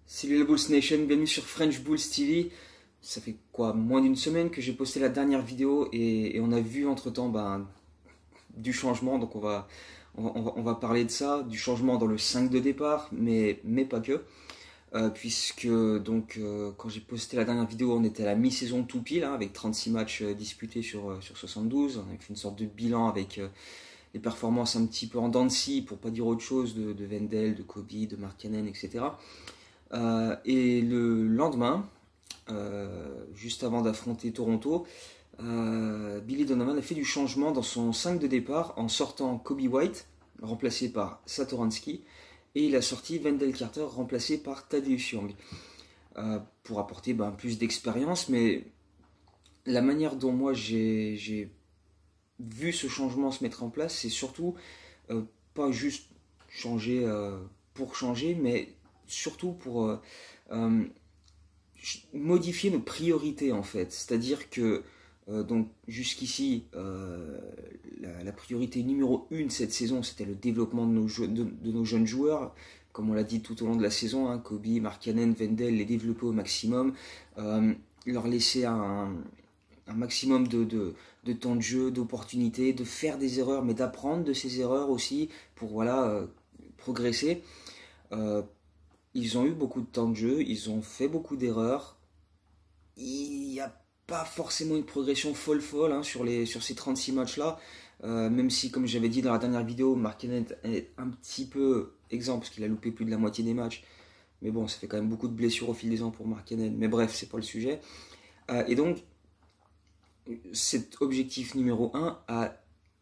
Salut la Bulls Nation, bienvenue sur French Bulls TV. Ça fait quoi, moins d'une semaine que j'ai posté la dernière vidéo et on a vu entre temps du changement, donc on va parler de ça, du changement dans le 5 de départ, mais pas que. Puisque quand j'ai posté la dernière vidéo, on était à la mi-saison tout pile, hein, avec 36 matchs disputés sur 72. On a fait une sorte de bilan avec les performances un petit peu en dents de scie, pour pas dire autre chose, de Wendell, de Kobe, de Markkanen, etc. Et le lendemain, juste avant d'affronter Toronto, Billy Donovan a fait du changement dans son 5 de départ en sortant Kobe White, remplacé par Satoransky, et il a sorti Wendell Carter, remplacé par Thaddeus Young, pour apporter plus d'expérience. Mais la manière dont moi j'ai vu ce changement se mettre en place, c'est surtout pas juste changer pour changer, mais surtout pour modifier nos priorités en fait. C'est-à-dire que donc jusqu'ici, la priorité numéro 1 cette saison, c'était le développement de nos jeunes joueurs. Comme on l'a dit tout au long de la saison, hein, Kobe, Markkanen, Wendell, les développer au maximum, leur laisser un maximum de temps de jeu, d'opportunités, de faire des erreurs, mais d'apprendre de ces erreurs aussi pour progresser. Ils ont eu beaucoup de temps de jeu, ils ont fait beaucoup d'erreurs. Il n'y a pas forcément une progression folle hein, sur ces 36 matchs-là. Même si, comme j'avais dit dans la dernière vidéo, Markkanen est un petit peu exempt parce qu'il a loupé plus de la moitié des matchs. Mais bon, ça fait quand même beaucoup de blessures au fil des ans pour Markkanen. Mais bref, c'est pas le sujet. Et donc, cet objectif numéro 1 a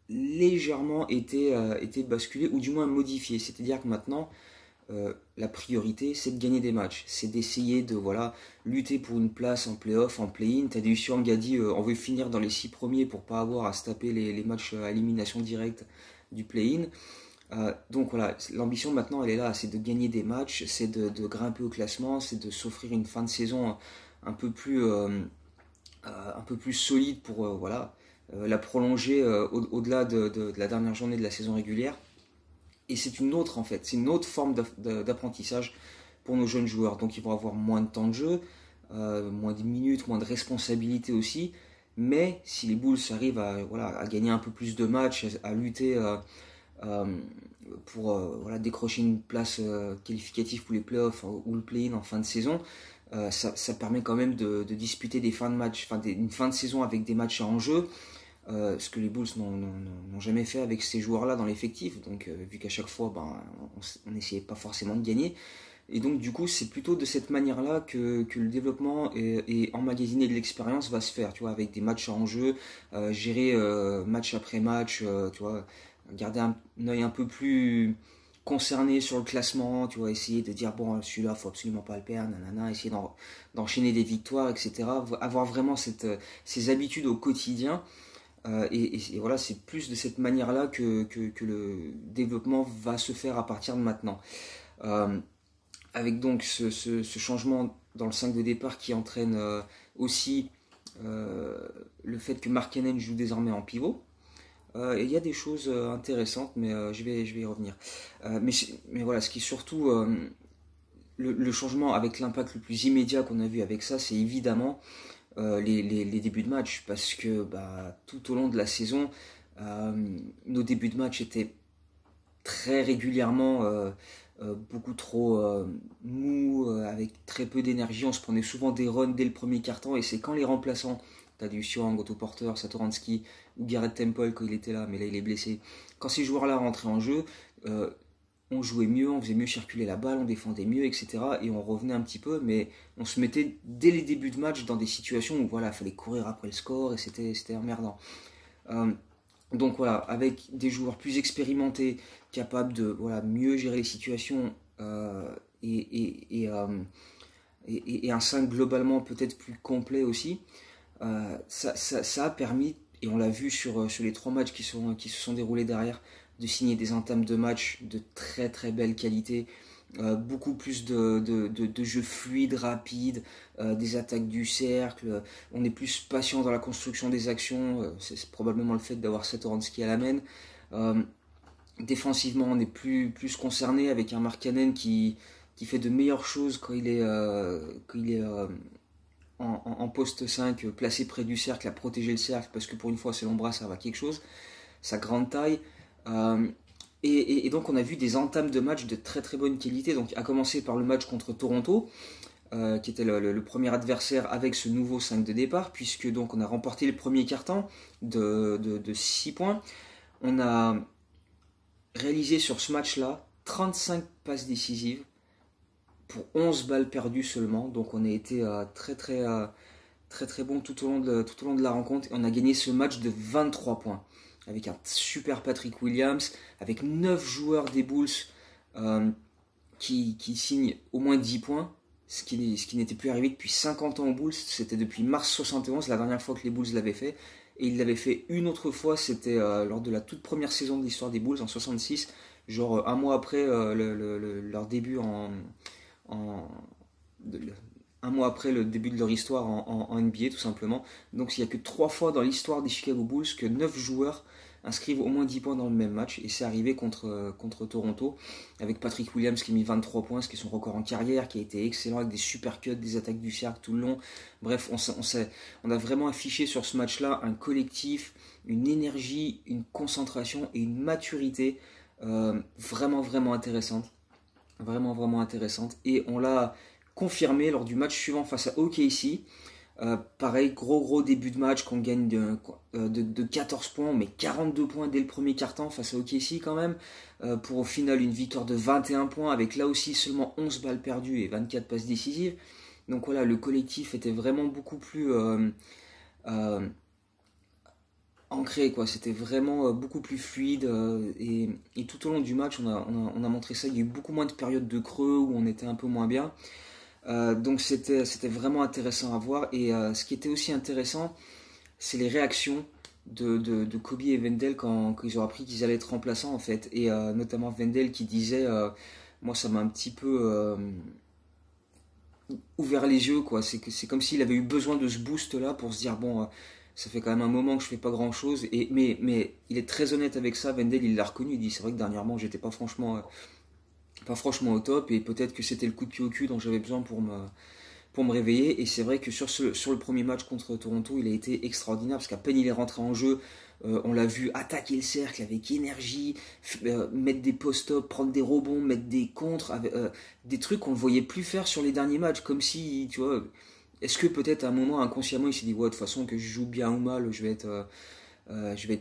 légèrement été basculé, ou du moins modifié. C'est-à-dire que maintenant, la priorité, c'est de gagner des matchs, c'est d'essayer de lutter pour une place en play-off, en play-in. Thaddeus Young a dit on veut finir dans les 6 premiers pour pas avoir à se taper les matchs à élimination directe du play-in. Donc voilà, l'ambition maintenant elle est là, c'est de gagner des matchs, c'est de grimper au classement, c'est de s'offrir une fin de saison un peu plus solide pour la prolonger au-delà de la dernière journée de la saison régulière. Et c'est une autre forme d'apprentissage pour nos jeunes joueurs. Donc ils vont avoir moins de temps de jeu, moins de minutes, moins de responsabilités aussi. Mais si les Bulls arrivent à gagner un peu plus de matchs, à lutter pour décrocher une place qualificative pour les playoffs ou le play-in en fin de saison, ça permet quand même de disputer des fins de match, une fin de saison avec des matchs à enjeu. Ce que les Bulls n'ont jamais fait avec ces joueurs-là dans l'effectif. Donc, vu qu'à chaque fois, on n'essayait pas forcément de gagner. Et donc, du coup, c'est plutôt de cette manière-là que le développement et emmagasiner de l'expérience va se faire, tu vois, avec des matchs à enjeu, gérer match après match, tu vois, garder un œil un peu plus concerné sur le classement, tu vois, essayer de dire, bon, celui-là, faut absolument pas le perdre, nanana, essayer d'enchaîner des victoires, etc. Avoir vraiment ces habitudes au quotidien. Et voilà, c'est plus de cette manière-là que le développement va se faire à partir de maintenant. Avec donc ce changement dans le 5 de départ qui entraîne aussi le fait que Markkanen joue désormais en pivot. Et il y a des choses intéressantes, mais je vais y revenir. Mais voilà, ce qui est surtout le changement avec l'impact le plus immédiat qu'on a vu avec ça, c'est évidemment les débuts de match, parce que tout au long de la saison, nos débuts de match étaient très régulièrement beaucoup trop mous, avec très peu d'énergie. On se prenait souvent des runs dès le premier quart-temps, et c'est quand les remplaçants, Thaddeus Young, Otto Porter, Satoransky ou Garrett Temple quand il était là, mais là il est blessé, quand ces joueurs-là rentraient en jeu, on jouait mieux, on faisait mieux circuler la balle, on défendait mieux, etc. Et on revenait un petit peu, mais on se mettait dès les débuts de match dans des situations où il fallait courir après le score et c'était emmerdant. Donc voilà, avec des joueurs plus expérimentés, capables de mieux gérer les situations et un 5 globalement peut-être plus complet aussi, ça a permis, et on l'a vu sur les 3 matchs qui se sont déroulés derrière, de signer des entames de match de très très belle qualité, beaucoup plus de jeux fluides, rapides, des attaques du cercle, on est plus patient dans la construction des actions, c'est probablement le fait d'avoir Satoransky à la main. Défensivement, on est plus concerné avec un Markkanen qui qui fait de meilleures choses quand il est, en poste 5, placé près du cercle, à protéger le cercle, parce que pour une fois, selon bras, ça va quelque chose. Sa grande taille. Euh, et donc, on a vu des entames de match de très très bonne qualité. Donc, à commencer par le match contre Toronto, qui était le premier adversaire avec ce nouveau 5 de départ, puisque donc on a remporté le premier quart-temps de 6 points. On a réalisé sur ce match-là 35 passes décisives pour 11 balles perdues seulement. Donc on a été très très bon tout au long de la rencontre. Et on a gagné ce match de 23 points. Avec un super Patrick Williams, avec 9 joueurs des Bulls qui signent au moins 10 points. Ce qui n'était plus arrivé depuis 50 ans aux Bulls. C'était depuis mars 71, la dernière fois que les Bulls l'avaient fait. Et ils l'avaient fait une autre fois, c'était lors de la toute première saison de l'histoire des Bulls en 66, genre un mois après leur début en- un mois après le début de leur histoire en NBA tout simplement. Donc il n'y a que 3 fois dans l'histoire des Chicago Bulls que 9 joueurs inscrivent au moins 10 points dans le même match, et c'est arrivé contre Toronto, avec Patrick Williams qui a mis 23 points, ce qui est son record en carrière, qui a été excellent avec des super cuts, des attaques du cercle tout le long. Bref, on a vraiment affiché sur ce match-là un collectif, une énergie, une concentration et une maturité vraiment vraiment intéressante. Vraiment vraiment intéressante. Et on l'a confirmé lors du match suivant face à OKC. Pareil, gros début de match qu'on gagne de 14 points, mais 42 points dès le premier quart-temps face à OKC quand même, pour au final une victoire de 21 points avec là aussi seulement 11 balles perdues et 24 passes décisives. Donc voilà, le collectif était vraiment beaucoup plus euh, ancré, quoi. C'était vraiment beaucoup plus fluide, et tout au long du match on a montré ça. Il y a eu beaucoup moins de périodes de creux où on était un peu moins bien. Donc c'était vraiment intéressant à voir. Et ce qui était aussi intéressant, c'est les réactions de Kobe et Wendell quand ils ont appris qu'ils allaient être remplaçants en fait. Et notamment Wendell qui disait, moi ça m'a un petit peu ouvert les yeux, quoi. C'est comme s'il avait eu besoin de ce boost là pour se dire bon, ça fait quand même un moment que je fais pas grand chose. Mais il est très honnête avec ça. Wendell, il l'a reconnu, il dit c'est vrai que dernièrement j'étais pas franchement au top, et peut-être que c'était le coup de pied au cul dont j'avais besoin pour me réveiller. Et c'est vrai que sur le premier match contre Toronto, il a été extraordinaire, parce qu'à peine il est rentré en jeu, on l'a vu attaquer le cercle avec énergie, mettre des post-up, prendre des rebonds, mettre des contres, des trucs qu'on ne voyait plus faire sur les derniers matchs, comme si, tu vois, est-ce que peut-être à un moment inconsciemment il s'est dit ouais, de toute façon que je joue bien ou mal, je vais être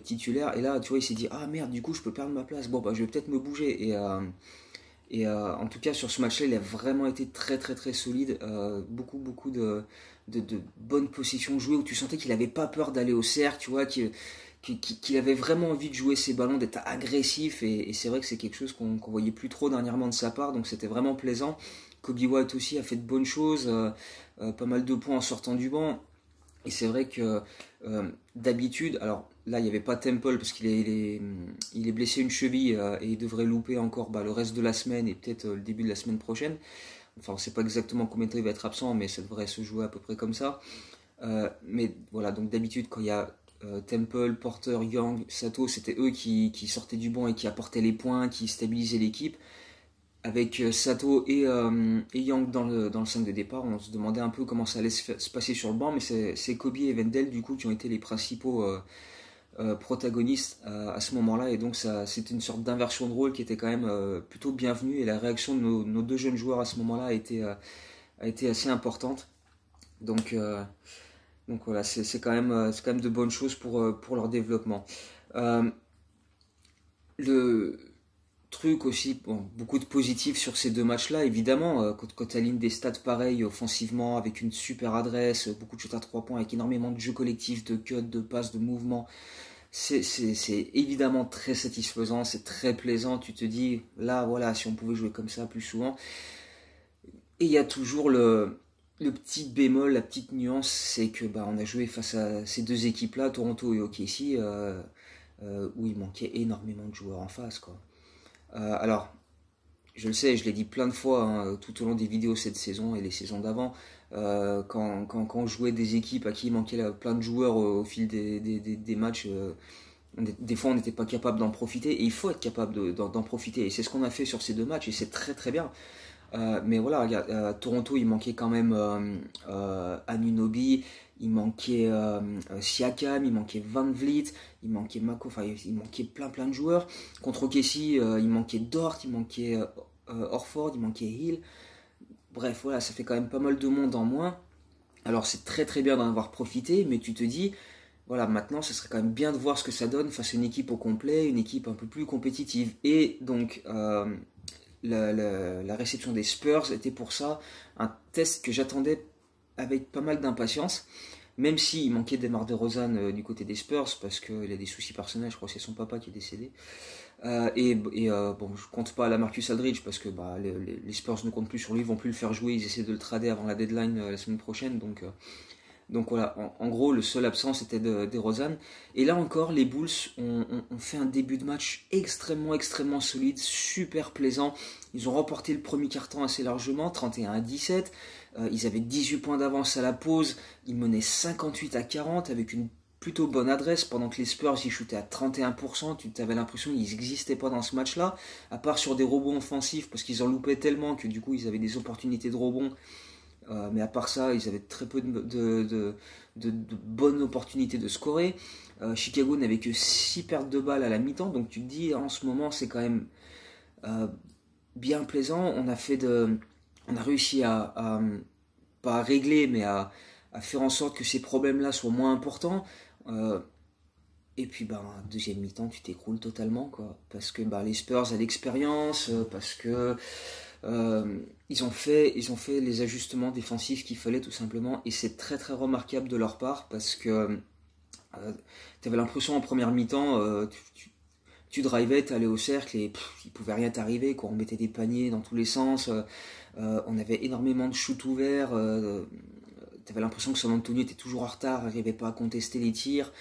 titulaire. Et là, tu vois, il s'est dit ah merde, du coup je peux perdre ma place, bon bah je vais peut-être me bouger. Et en tout cas, sur ce match-là, il a vraiment été très très très solide. Beaucoup de bonnes possessions jouées, où tu sentais qu'il n'avait pas peur d'aller au cercle, tu vois, qu'il avait vraiment envie de jouer ses ballons, d'être agressif. Et c'est vrai que c'est quelque chose qu'on voyait plus trop dernièrement de sa part, donc c'était vraiment plaisant. Kobe White aussi a fait de bonnes choses, pas mal de points en sortant du banc. Et c'est vrai que d'habitude, alors là il n'y avait pas Temple parce il est blessé une cheville, et il devrait louper encore le reste de la semaine et peut-être le début de la semaine prochaine. Enfin on ne sait pas exactement combien de temps il va être absent, mais ça devrait se jouer à peu près comme ça. Mais voilà, donc d'habitude quand il y a Temple, Porter, Young, Sato, c'était eux qui sortaient du banc et qui apportaient les points, qui stabilisaient l'équipe. Avec Sato et Young dans le 5 de départ, on se demandait un peu comment ça allait se passer sur le banc, mais c'est Kobe et Wendell du coup qui ont été les principaux protagonistes à ce moment-là, et donc c'était une sorte d'inversion de rôle qui était quand même plutôt bienvenue, et la réaction de nos deux jeunes joueurs à ce moment-là a été assez importante. Donc voilà, c'est quand même de bonnes choses pour leur développement. Euh, le truc aussi, bon, beaucoup de positifs sur ces deux matchs-là, évidemment. Quand tu alignes des stats pareils offensivement, avec une super adresse, beaucoup de shots à 3 points, avec énormément de jeux collectifs, de cuts, de passes, de mouvements, c'est évidemment très satisfaisant, c'est très plaisant. Tu te dis, là, voilà, si on pouvait jouer comme ça plus souvent. Et il y a toujours le petit bémol, la petite nuance, c'est que on a joué face à ces deux équipes-là, Toronto et OKC, où il manquait énormément de joueurs en face, quoi. Alors, je le sais, je l'ai dit plein de fois, hein, tout au long des vidéos cette saison et les saisons d'avant, quand on jouait des équipes à qui il manquait plein de joueurs au fil des matchs, des fois on n'était pas capable d'en profiter, et il faut être capable d'en profiter, et c'est ce qu'on a fait sur ces deux matchs, et c'est très très bien. Mais voilà, regarde, Toronto, il manquait quand même Anunoby, il manquait Siakam, il manquait Van Vliet, il manquait Mako, enfin il manquait plein de joueurs. Contre OKC, il manquait Dort, il manquait Horford, il manquait Hill. Bref, voilà, ça fait quand même pas mal de monde en moins. Alors c'est très bien d'en avoir profité, mais tu te dis, voilà, maintenant ce serait quand même bien de voir ce que ça donne face à une équipe au complet, une équipe un peu plus compétitive. Et donc la réception des Spurs était pour ça un test que j'attendais avec pas mal d'impatience. Même s'il manquait DeMar DeRozan du côté des Spurs, parce qu'il a des soucis personnels, je crois que c'est son papa qui est décédé. Bon, je compte pas à la Marcus Aldridge parce que les Spurs ne comptent plus sur lui, ils vont plus le faire jouer, ils essaient de le trader avant la deadline la semaine prochaine. Donc voilà, en gros, le seul absent c'était DeRozan. Et là encore, les Bulls ont fait un début de match extrêmement solide, super plaisant. Ils ont remporté le premier quart-temps assez largement, 31-17. Ils avaient 18 points d'avance à la pause. Ils menaient 58-40 avec une plutôt bonne adresse, pendant que les Spurs ils shootaient à 31%. Tu avais l'impression qu'ils n'existaient pas dans ce match-là, à part sur des rebonds offensifs, parce qu'ils en loupaient tellement que du coup ils avaient des opportunités de rebond. Mais à part ça, ils avaient très peu de bonnes opportunités de scorer. Chicago n'avait que 6 pertes de balles à la mi-temps, donc tu te dis en ce moment c'est quand même bien plaisant. On a réussi à pas à régler, mais à faire en sorte que ces problèmes-là soient moins importants. Et puis deuxième mi-temps, tu t'écroules totalement, quoi. Parce que les Spurs ont l'expérience, parce que ils ont fait les ajustements défensifs qu'il fallait tout simplement, et c'est très remarquable de leur part parce que tu avais l'impression en première mi-temps, tu drivais, tu allais au cercle et il pouvait rien t'arriver, quoi. On mettait des paniers dans tous les sens, on avait énormément de shoots ouverts, tu avais l'impression que San Antonio était toujours en retard, n'arrivait pas à contester les tirs,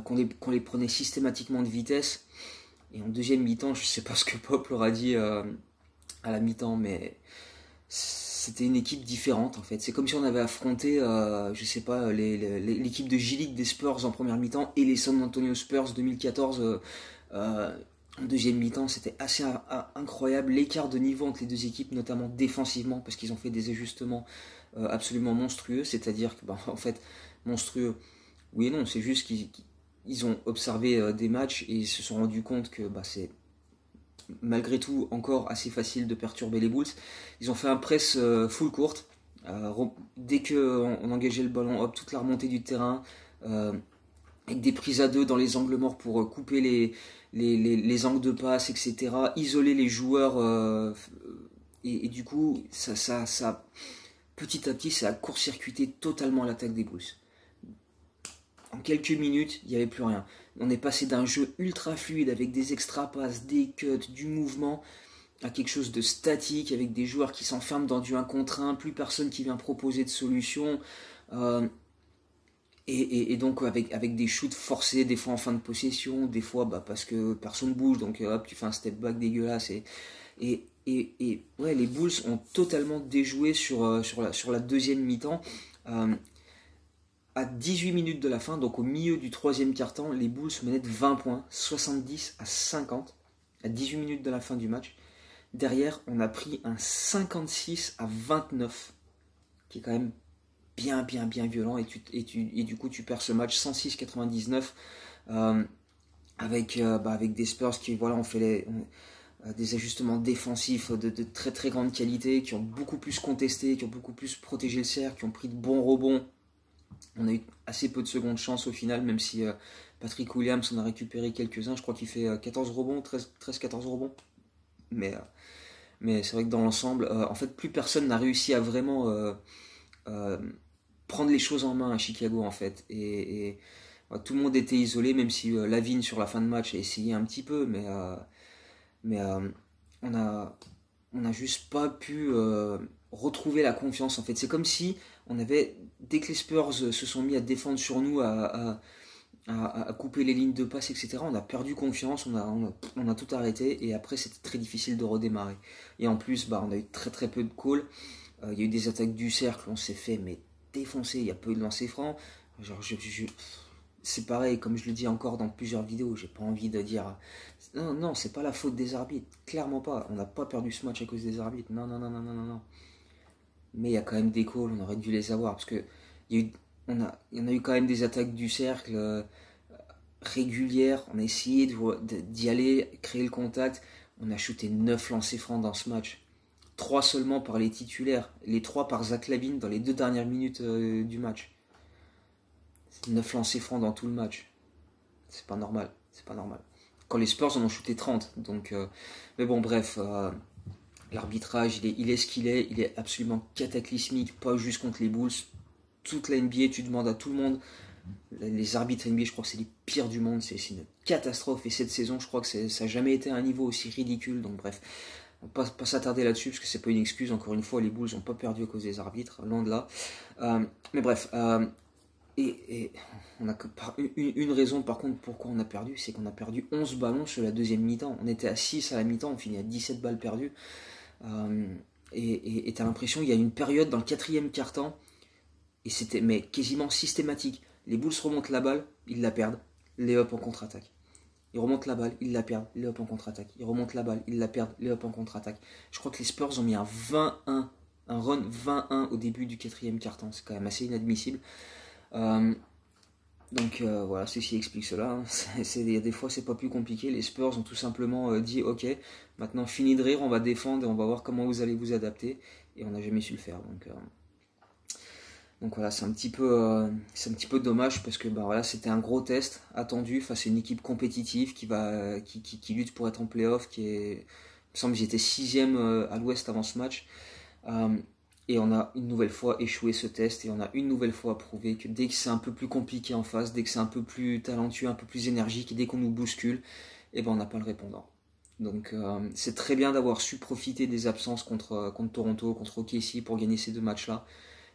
qu'on les prenait systématiquement de vitesse. Et en deuxième mi-temps, je sais pas ce que Pop leur a dit à la mi-temps, mais c'était une équipe différente en fait. C'est comme si on avait affronté, je sais pas, l'équipe de G-League des Spurs en première mi-temps et les San Antonio Spurs 2014 en deuxième mi-temps. C'était assez incroyable l'écart de niveau entre les deux équipes, notamment défensivement, parce qu'ils ont fait des ajustements absolument monstrueux. C'est-à-dire que, en fait, monstrueux, oui et non, c'est juste qu'ils ont observé des matchs et ils se sont rendus compte que c'est malgré tout encore assez facile de perturber les Bulls. Ils ont fait un press full court. Dès qu'on engageait le ballon, hop, toute la remontée du terrain, avec des prises à deux dans les angles morts pour couper les angles de passe, etc. Isoler les joueurs. Et du coup, ça, petit à petit, ça a court-circuité totalement l'attaque des Bulls. En quelques minutes, il n'y avait plus rien. On est passé d'un jeu ultra fluide avec des extra passes, des cuts, du mouvement, à quelque chose de statique avec des joueurs qui s'enferment dans du 1 contre 1, plus personne qui vient proposer de solutions. Et donc avec des shoots forcés, des fois en fin de possession, des fois parce que personne bouge, donc hop, tu fais un step back dégueulasse. Et ouais, les Bulls ont totalement déjoué sur la deuxième mi-temps. À 18 minutes de la fin, donc au milieu du troisième quart-temps, les Bulls menaient de 20 points, 70-50, à 18 minutes de la fin du match. Derrière, on a pris un 56-29, qui est quand même bien violent, et du coup tu perds ce match 106-99, avec des Spurs qui ont fait des ajustements défensifs de très grande qualité, qui ont beaucoup plus contesté, qui ont beaucoup plus protégé le cercle, qui ont pris de bons rebonds. On a eu assez peu de secondes chance au final, même si Patrick Williams en a récupéré quelques-uns. Je crois qu'il fait 14 rebonds, 13-14 rebonds. Mais c'est vrai que dans l'ensemble, en fait, plus personne n'a réussi à vraiment prendre les choses en main à Chicago, en fait. Et tout le monde était isolé, même si Lavigne sur la fin de match a essayé un petit peu, mais on a juste pas pu retrouver la confiance, en fait. C'est comme si dès que les Spurs se sont mis à défendre sur nous, à couper les lignes de passe, etc., on a perdu confiance, on a tout arrêté, et après c'était très difficile de redémarrer. Et en plus, on a eu très peu de calls. Il y a eu des attaques du cercle, on s'est fait défoncer, il y a peu de lancers francs. Genre, c'est pareil, comme je le dis encore dans plusieurs vidéos, j'ai pas envie de dire non, non, c'est pas la faute des arbitres, clairement pas. On n'a pas perdu ce match à cause des arbitres, non, non, non, non, non, non, non. Mais il y a quand même des calls, on aurait dû les avoir parce que il y a eu, il y en a eu quand même des attaques du cercle régulières. On a essayé d'y aller, créer le contact. On a shooté 9 lancers francs dans ce match. 3 seulement par les titulaires, les 3 par Zach Lavine dans les 2 dernières minutes du match. 9 lancers francs dans tout le match. C'est pas normal, c'est pas normal. Quand les Spurs en ont shooté 30. Donc, mais bon, bref, l'arbitrage, il est ce qu'il est. Il est absolument cataclysmique, pas juste contre les Bulls. Toute la NBA, tu demandes à tout le monde. Les arbitres NBA, je crois que c'est les pires du monde. C'est une catastrophe. Et cette saison, je crois que ça n'a jamais été à un niveau aussi ridicule. Donc, bref. On va pas s'attarder là-dessus parce que c'est pas une excuse. Encore une fois, les Bulls n'ont pas perdu à cause des arbitres, loin de là. Mais bref, et on a une raison par contre pourquoi on a perdu, c'est qu'on a perdu 11 ballons sur la deuxième mi-temps. On était à 6 à la mi-temps, on finit à 17 balles perdues. Et t'as l'impression qu'il y a une période dans le quatrième quart-temps, et c'était mais quasiment systématique. Les Bulls remontent la balle, ils la perdent, les up en contre-attaque. Ils remontent la balle, ils la perdent, les up en contre-attaque. Ils remontent la balle, ils la perdent, les up en contre-attaque. Je crois que les Spurs ont mis un 21, un run 21 au début du quatrième quart-temps. C'est quand même assez inadmissible. Donc voilà, ceci explique cela. Hein. Des fois, c'est pas plus compliqué. Les Spurs ont tout simplement dit ok, maintenant fini de rire, on va défendre et on va voir comment vous allez vous adapter. Et on n'a jamais su le faire. Donc voilà, c'est un petit peu dommage parce que bah, voilà, c'était un gros test attendu face à une équipe compétitive qui lutte pour être en playoff. Il me semble qu'ils étaient 6e à l'ouest avant ce match. Et on a une nouvelle fois échoué ce test et on a une nouvelle fois prouvé que dès que c'est un peu plus compliqué en face, dès que c'est un peu plus talentueux, un peu plus énergique et dès qu'on nous bouscule, eh ben on n'a pas le répondant. Donc c'est très bien d'avoir su profiter des absences contre Toronto, contre OKC pour gagner ces 2 matchs-là.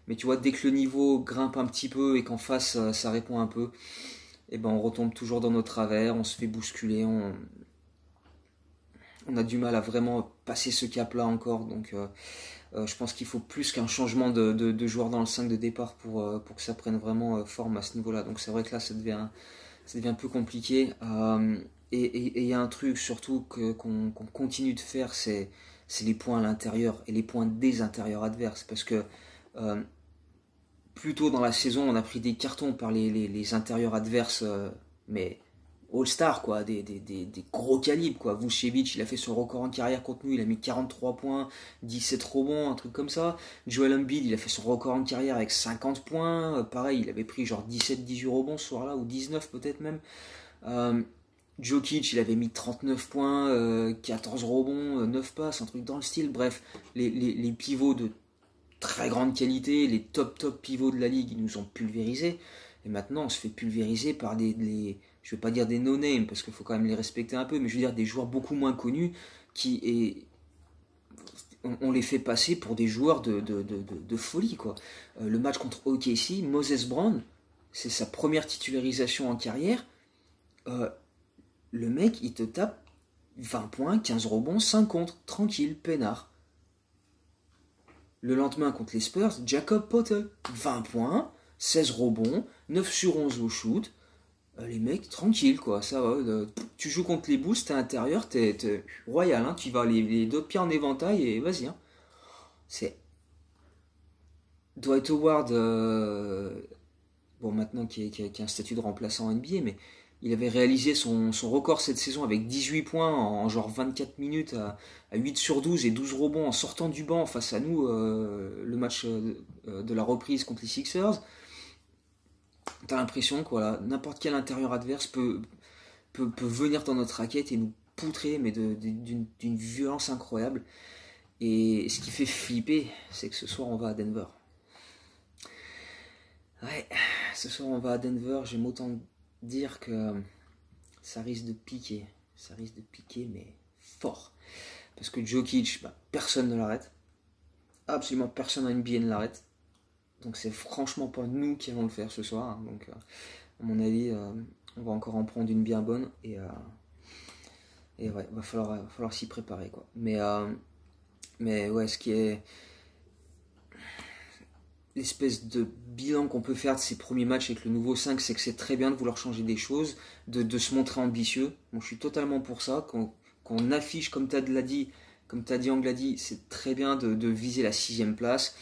Mais tu vois, dès que le niveau grimpe un petit peu et qu'en face ça répond un peu, eh ben on retombe toujours dans nos travers, on se fait bousculer, on a du mal à vraiment passer ce cap-là encore. Donc je pense qu'il faut plus qu'un changement de joueur dans le 5 de départ pour que ça prenne vraiment forme à ce niveau-là. Donc c'est vrai que là, ça devient un peu compliqué. Et il y a un truc surtout qu'on continue de faire, c'est les points à l'intérieur et les points des intérieurs adverses. Parce que plus tôt dans la saison, on a pris des cartons par les intérieurs adverses, mais All-Star, quoi, des gros calibres, quoi. Vucevic, il a fait son record en carrière contre nous, il a mis 43 points, 17 rebonds, un truc comme ça. Joel Embiid, il a fait son record en carrière avec 50 points, pareil, il avait pris genre 17-18 rebonds ce soir-là, ou 19 peut-être même. Jokic, il avait mis 39 points, 14 rebonds, 9 passes, un truc dans le style. Bref, les pivots de très grande qualité, les top pivots de la ligue, ils nous ont pulvérisés. Et maintenant, on se fait pulvériser par je vais pas dire des no-name, parce qu'il faut quand même les respecter un peu, mais je veux dire des joueurs beaucoup moins connus, on les fait passer pour des joueurs de folie, quoi. Le match contre OKC, Moses Brown, c'est sa première titularisation en carrière. Le mec, il te tape 20 points, 15 rebonds, 5 contre, tranquille, peinard. Le lendemain contre les Spurs, Jacob Poeltl, 20 points, 16 rebonds, 9 sur 11 au shoot. Les mecs, tranquille, quoi, ça va. Tu joues contre les Bulls, t'es intérieur, t'es royal, hein, tu vas les 2 pieds en éventail et vas-y. Hein. C'est Dwight Howard, bon maintenant qui a un statut de remplaçant en NBA, mais il avait réalisé son record cette saison avec 18 points en genre 24 minutes à 8 sur 12 et 12 rebonds en sortant du banc face à nous, le match de la reprise contre les Sixers. T'as l'impression que voilà, n'importe quel intérieur adverse peut venir dans notre raquette et nous poutrer, mais d'une violence incroyable. Et ce qui fait flipper, c'est que ce soir on va à Denver. Ouais, ce soir on va à Denver, j'aime autant dire que ça risque de piquer. Ça risque de piquer, mais fort. Parce que Jokic, personne ne l'arrête. Absolument personne en NBA ne l'arrête. Donc c'est franchement pas nous qui allons le faire ce soir. Hein. Donc à mon avis, on va encore en prendre une bien bonne. Et ouais, va falloir s'y préparer, quoi. Mais ouais, ce qui est... l'espèce de bilan qu'on peut faire de ces premiers matchs avec le nouveau 5, c'est que c'est très bien de vouloir changer des choses, de se montrer ambitieux. Bon, je suis totalement pour ça. Qu'on affiche, comme tu as dit, Angladi, c'est très bien de viser la 6e place,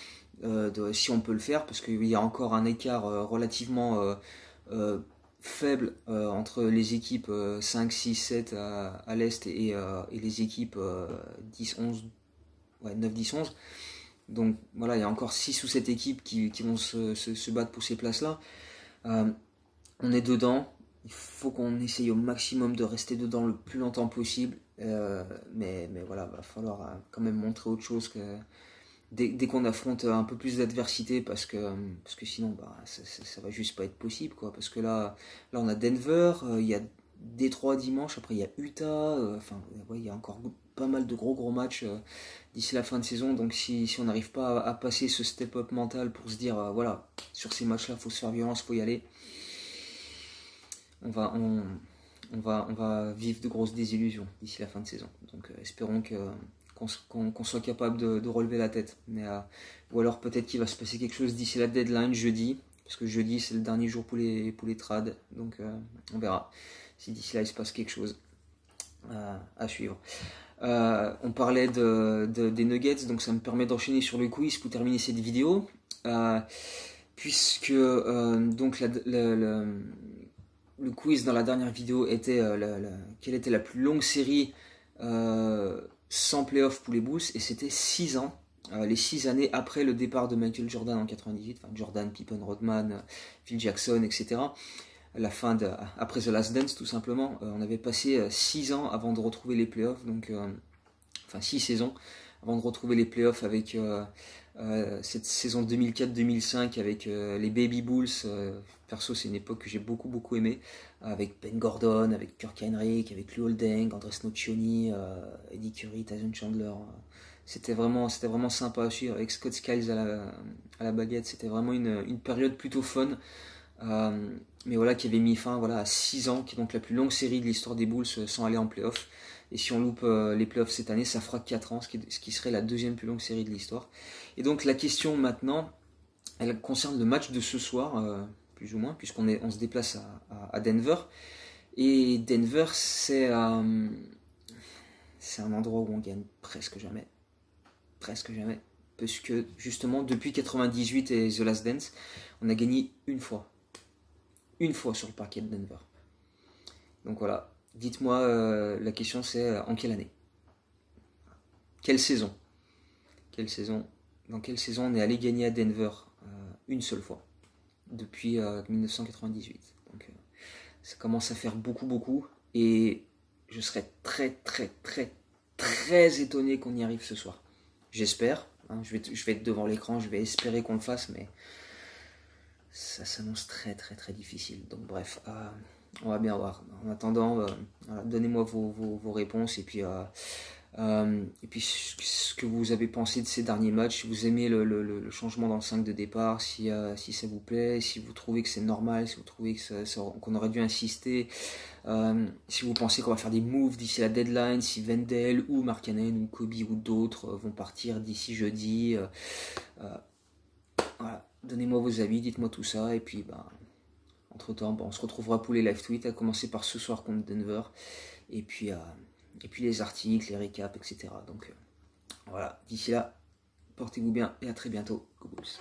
si on peut le faire, parce qu'il y a encore un écart relativement faible entre les équipes 5, 6, 7 à l'Est et les équipes 10, 11, ouais, 9, 10, 11. Donc voilà, il y a encore 6 ou 7 équipes qui vont se battre pour ces places-là. On est dedans, il faut qu'on essaye au maximum de rester dedans le plus longtemps possible. Mais voilà, va falloir quand même montrer autre chose que dès qu'on affronte un peu plus d'adversité, parce que sinon ça va juste pas être possible, quoi. Parce que là on a Denver, il y a Détroit dimanche, après il y a Utah, ouais, il y a encore pas mal de gros matchs d'ici la fin de saison. Donc si on n'arrive pas à passer ce step-up mental pour se dire voilà, sur ces matchs-là, faut se faire violence, faut y aller, on va vivre de grosses désillusions d'ici la fin de saison. Donc espérons qu'on soit capable de relever la tête. Ou alors peut-être qu'il va se passer quelque chose d'ici la deadline jeudi, parce que jeudi c'est le dernier jour pour les trades. Donc on verra si d'ici là il se passe quelque chose à suivre. On parlait des Nuggets, donc ça me permet d'enchaîner sur le quiz pour terminer cette vidéo. Puisque donc le quiz dans la dernière vidéo était quelle était la plus longue série sans playoff pour les Bulls, et c'était 6 ans, les 6 années après le départ de Michael Jordan en 98, enfin Jordan, Pippen, Rodman, Phil Jackson, etc. La fin après The Last Dance, tout simplement. On avait passé 6 ans avant de retrouver les playoffs, donc 6 saisons avant de retrouver les playoffs avec cette saison 2004-2005 avec les Baby Bulls. Perso, c'est une époque que j'ai beaucoup aimé, avec Ben Gordon, avec Kirk Hinrich, avec Lou Holding, Andres Nocioni, Eddie Curry, Tyson Chandler. C'était vraiment sympa à suivre, avec Scott Skiles à la baguette. C'était vraiment une période plutôt fun. Mais voilà, qui avait mis fin à 6 ans, qui est donc la plus longue série de l'histoire des Bulls sans aller en playoff. Et si on loupe les playoffs cette année, ça fera 4 ans, ce qui serait la 2e plus longue série de l'histoire. Et donc la question maintenant, elle concerne le match de ce soir, plus ou moins, puisqu'on se déplace à Denver. Et Denver, c'est un endroit où on gagne presque jamais. Presque jamais. Parce que justement, depuis 98 et The Last Dance, on a gagné une fois sur le parquet de Denver. Donc voilà, dites-moi, la question c'est en quelle année? Quelle saison? Dans quelle saison on est allé gagner à Denver une seule fois depuis 1998? Donc ça commence à faire beaucoup, et je serais très étonné qu'on y arrive ce soir. J'espère, hein, je vais être devant l'écran, je vais espérer qu'on le fasse, mais ça s'annonce très difficile. Donc bref, on va bien voir. En attendant, donnez-moi vos réponses, et puis ce que vous avez pensé de ces derniers matchs, si vous aimez le changement dans le 5 de départ, si ça vous plaît, si vous trouvez que c'est normal, si vous trouvez qu'on aurait dû insister, si vous pensez qu'on va faire des moves d'ici la deadline, si Wendell ou Markkanen ou Kobe ou d'autres vont partir d'ici jeudi. Voilà, donnez-moi vos avis, dites-moi tout ça, et puis entre temps on se retrouvera pour les live tweets, à commencer par ce soir contre Denver, et puis les articles, les récaps, etc. Donc voilà, d'ici là, portez-vous bien et à très bientôt. Go Bulls.